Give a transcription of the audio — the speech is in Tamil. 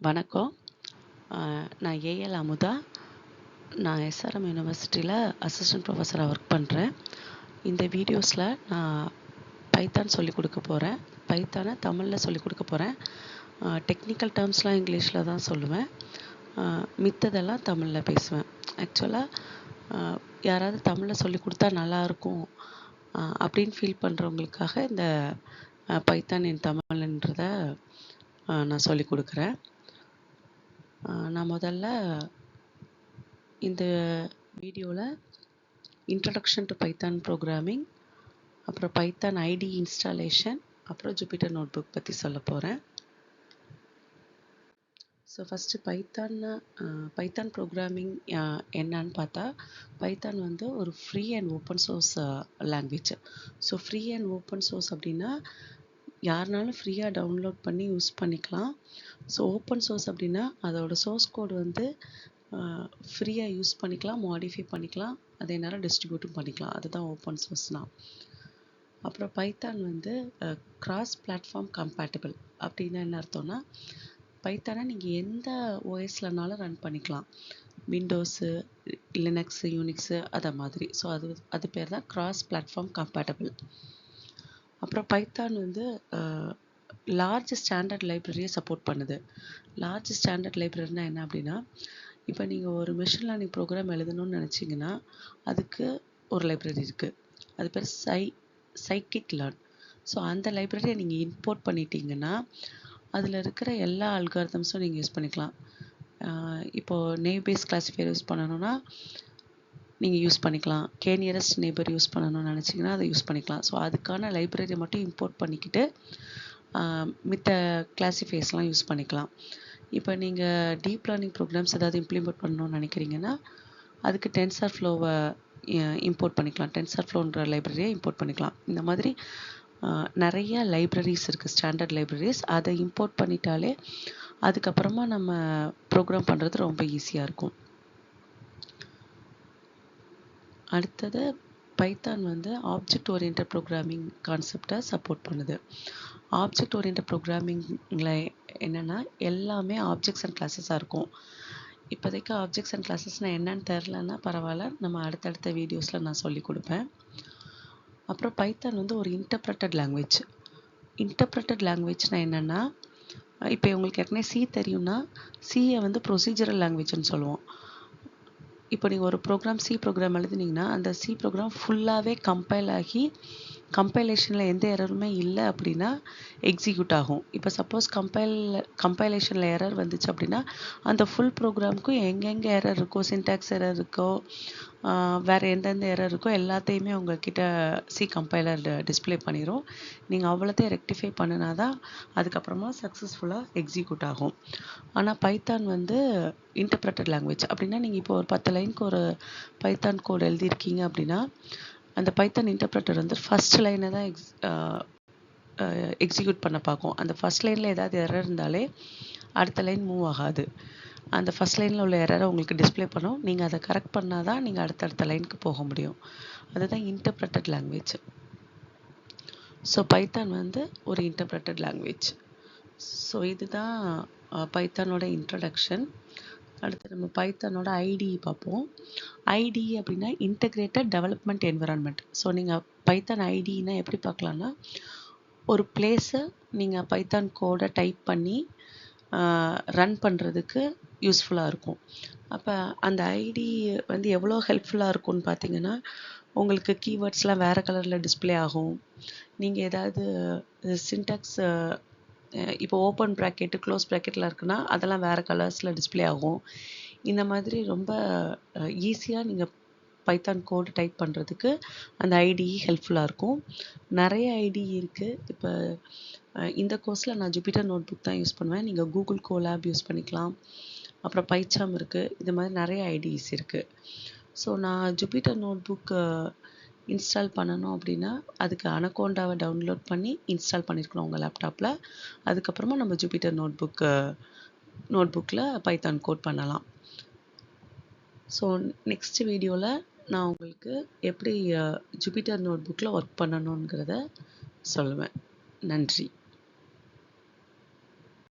வணக்கம். நான் ஏஎல் அமுதா. நான் எஸ்ஆர்எம் யூனிவர்சிட்டியில் அசிஸ்டன்ட் ப்ரொஃபஸராக ஒர்க் பண்ணுறேன். இந்த வீடியோஸில் நான் பைத்தான் சொல்லிக் கொடுக்க போகிறேன். பைத்தானை தமிழில் சொல்லிக் கொடுக்க போகிறேன். டெக்னிக்கல் டேர்ம்ஸ்லாம் இங்கிலீஷில் தான் சொல்லுவேன். மித்ததெல்லாம் தமிழில் பேசுவேன். ஆக்சுவலாக யாராவது தமிழில் சொல்லிக் கொடுத்தா நல்லாயிருக்கும் அப்படின்னு ஃபீல் பண்ணுறவங்களுக்காக இந்த பைத்தான் இன் தமிழ்ன்றதை நான் சொல்லிக் கொடுக்குறேன். நான் முதல்ல இந்த வீடியோவில் இன்ட்ரடக்ஷன் டு பைத்தான் ப்ரோக்ராமிங், அப்புறம் பைத்தான் ஐடி இன்ஸ்டாலேஷன், அப்புறம் ஜூபிட்டர் நோட்புக் பற்றி சொல்ல போகிறேன். ஸோ ஃபஸ்ட்டு பைத்தான் ப்ரோக்ராமிங் என்னன்னு பார்த்தா, பைத்தான் வந்து ஒரு free and open source language. So free and open source அப்படின்னா யாருனாலும் ஃப்ரீயாக டவுன்லோட் பண்ணி யூஸ் பண்ணிக்கலாம். ஸோ ஓப்பன் சோர்ஸ் அப்படின்னா அதோட சோர்ஸ் கோடு வந்து ஃப்ரீயாக யூஸ் பண்ணிக்கலாம், மாடிஃபை பண்ணிக்கலாம், அதே நேரம் டிஸ்ட்ரிபியூட்டும் பண்ணிக்கலாம். அதுதான் ஓப்பன் சோர்ஸ்னால். அப்புறம் பைத்தான் வந்து கிராஸ் பிளாட்ஃபார்ம் கம்பேட்டபிள். அப்படின்னா என்ன அர்த்தம்னா, பைத்தானை நீங்கள் எந்த ஓஎஸ்லனாலும் ரன் பண்ணிக்கலாம். விண்டோஸு, லினக்ஸு, யூனிக்ஸு அதை மாதிரி. ஸோ அது பேர் தான் கிராஸ் பிளாட்ஃபார்ம் கம்பேட்டபிள். அப்புறம் பைத்தான் வந்து லார்ஜ் ஸ்டாண்டர்ட் லைப்ரரியை சப்போர்ட் பண்ணுது. லார்ஜ் ஸ்டாண்டர்ட் லைப்ரரினா என்ன அப்படின்னா, இப்போ நீங்கள் ஒரு மெஷின் லேர்னிங் ப்ரோக்ராம் எழுதணும்னு நினச்சிங்கன்னா அதுக்கு ஒரு லைப்ரரி இருக்குது. அது பேர் சைக்கிட் லேர்ன். ஸோ அந்த லைப்ரரியை நீங்கள் இம்போர்ட் பண்ணிட்டீங்கன்னா அதில் இருக்கிற எல்லா அல்காரிதம்ஸும் நீங்கள் யூஸ் பண்ணிக்கலாம். இப்போது நேம் பேஸ் கிளாஸிஃபையர் யூஸ் பண்ணணுன்னா நீங்கள் யூஸ் பண்ணிக்கலாம். நியரஸ்ட் நெய்பர் யூஸ் பண்ணணும்னு நினச்சிங்கன்னா அதை யூஸ் பண்ணிக்கலாம். ஸோ அதுக்கான லைப்ரரியை மட்டும் இம்போர்ட் பண்ணிக்கிட்டு மித்த கிளாஸிஃபையர்ஸ்லாம் யூஸ் பண்ணிக்கலாம். இப்போ நீங்கள் டீப் லேர்னிங் ப்ரோக்ராம்ஸ் ஏதாவது இம்ப்ளிமெண்ட் பண்ணணும்னு நினைக்கிறீங்கன்னா அதுக்கு டென்சர்ஃப்ளோவை இம்போர்ட் பண்ணிக்கலாம். டென்சர்ஃப்ளோன்ற லைப்ரரியை இம்போர்ட் பண்ணிக்கலாம். இந்த மாதிரி நிறைய லைப்ரரிஸ் இருக்குது, ஸ்டாண்டர்ட் லைப்ரரிஸ். அதை இம்போர்ட் பண்ணிட்டாலே அதுக்கப்புறமா நம்ம ப்ரோக்ராம் பண்ணுறது ரொம்ப ஈஸியாக இருக்கும். அடுத்தது பைத்தான் வந்து ஆப்ஜெக்ட் ஓரியன்டட் ப்ரோக்ராமிங் கான்செப்டை சப்போர்ட் பண்ணுது. ஆப்ஜெக்ட் ஓரியன்டட் ப்ரோக்ராமிங்கில் என்னென்னா எல்லாமே ஆப்ஜெக்ட்ஸ் அண்ட் கிளாஸஸாக இருக்கும். இப்போதைக்கு ஆப்ஜெக்ட்ஸ் அண்ட் கிளாஸஸ்னால் என்னன்னு தெரிலன்னா பரவாயில்ல, நம்ம அடுத்தடுத்த வீடியோஸில் நான் சொல்லிக் கொடுப்பேன். அப்புறம் பைத்தான் வந்து ஒரு இன்டர்ப்ரெட்டட் லாங்குவேஜ். இன்டர்ப்ரெட்டட் லாங்குவேஜ்னால் என்னென்னா, இப்போ உங்களுக்கு ஏற்கனவே சி தெரியும்னா சியை வந்து ப்ரொசீஜரல் லாங்குவேஜ்னு சொல்லுவோம். இப்போ நீங்கள் ஒரு சி ப்ரோக்ராம் எழுதுனீங்கன்னா அந்த சி ப்ரோக்ராம் ஃபுல்லாகவே கம்பைல் ஆகி கம்பைலேஷனில் எந்த எரருமே இல்லை அப்படின்னா எக்ஸிக்யூட் ஆகும். இப்போ சப்போஸ் கம்பைலேஷனில் எரர் வந்துச்சு அப்படின்னா அந்த ஃபுல் ப்ரோக்ராமுக்கும் எங்கெங்கே எரர் இருக்கோ, சின்டாக்ஸ் எரர் இருக்கோ, வேறு எந்தெந்த எரர் இருக்கோ எல்லாத்தையுமே உங்கள்கிட்ட சி கம்பைலர் டிஸ்பிளே பண்ணிடும். நீங்கள் அவ்வளோத்தையும் ரெக்டிஃபை பண்ணினா தான் அதுக்கப்புறமா சக்ஸஸ்ஃபுல்லாக எக்ஸிக்யூட் ஆகும். ஆனால் பைத்தான் வந்து இன்டர்ப்ரெட்டட் லாங்குவேஜ். அப்படின்னா நீங்கள் இப்போ ஒரு 10 லைனுக்கு ஒரு பைத்தான் கோட் எழுதியிருக்கீங்க அப்படின்னா அந்த பைத்தான் இன்டர்ப்ரெட்டர் வந்து ஃபஸ்ட் லைனை தான் எக்ஸிக்யூட் பண்ண பார்க்கும். அந்த ஃபஸ்ட் லைனில் ஏதாவது எரர் இருந்தாலே அடுத்த லைன் மூவ் ஆகாது. அந்த ஃபஸ்ட் லைனில் உள்ள எரரை உங்களுக்கு டிஸ்பிளே பண்ணும். நீங்கள் அதை கரெக்ட் பண்ணால் தான் நீங்கள் அடுத்தடுத்த லைனுக்கு போக முடியும். அதுதான் இன்டர்ப்ரெட்டட் லாங்குவேஜ். ஸோ பைத்தான் வந்து ஒரு இன்டர்ப்ரெட்டட் லாங்குவேஜ். ஸோ இதுதான் பைத்தானோட இன்ட்ரடக்ஷன். அடுத்து நம்ம பைத்தானோட ஐடி பார்ப்போம். ஐடி அப்படின்னா இன்டகிரேட்டட் டெவலப்மெண்ட் என்விரான்மெண்ட். ஸோ நீங்கள் பைத்தான் ஐடினா எப்படி பார்க்கலான்னா, ஒரு பிளேஸை நீங்கள் பைத்தான் கோடை டைப் பண்ணி ரன் பண்ணுறதுக்கு யூஸ்ஃபுல்லாக இருக்கும். அப்போ அந்த ஐடி வந்து எவ்வளோ ஹெல்ப்ஃபுல்லாக இருக்கும்னு பார்த்தீங்கன்னா, உங்களுக்கு கீவேர்ட்ஸ்லாம் வேறு கலரில் டிஸ்பிளே ஆகும். நீங்கள் ஏதாவது சின்டாக்ஸ் இப்போ ஓப்பன் ப்ராக்கெட்டு க்ளோஸ் ப்ராக்கெட்டில் இருக்குன்னா அதெல்லாம் வேறு கலர்ஸில் டிஸ்பிளே ஆகும். இந்த மாதிரி ரொம்ப ஈஸியாக நீங்கள் பைத்தான் கோடு டைப் பண்ணுறதுக்கு அந்த ஐடி ஹெல்ப்ஃபுல்லாக இருக்கும். நிறைய ஐடி இருக்குது. இப்போ இந்த கோர்ஸில் நான் ஜூபிட்டர் நோட்புக் தான் யூஸ் பண்ணுவேன். நீங்கள் கூகுள் கோலாப் யூஸ் பண்ணிக்கலாம். அப்புறம் பைச்சாம் இருக்குது. இது மாதிரி நிறைய ஐடிஸ் இருக்குது. ஸோ நான் ஜூபிட்டர் நோட்புக் இன்ஸ்டால் பண்ணணும் அப்படின்னா அதுக்கு அனகோண்டாவை டவுன்லோட் பண்ணி இன்ஸ்டால் பண்ணியிருக்கணும் உங்கள் லேப்டாப்பில். அதுக்கப்புறமா நம்ம ஜூபிட்டர் நோட்புக்கில் பைத்தான் கோட் பண்ணலாம். ஸோ நெக்ஸ்ட் வீடியோவில் நான் உங்களுக்கு எப்படி ஜூபிட்டர் நோட்புக்கில் ஒர்க் பண்ணணுங்கிறத சொல்லுவேன். நன்றி.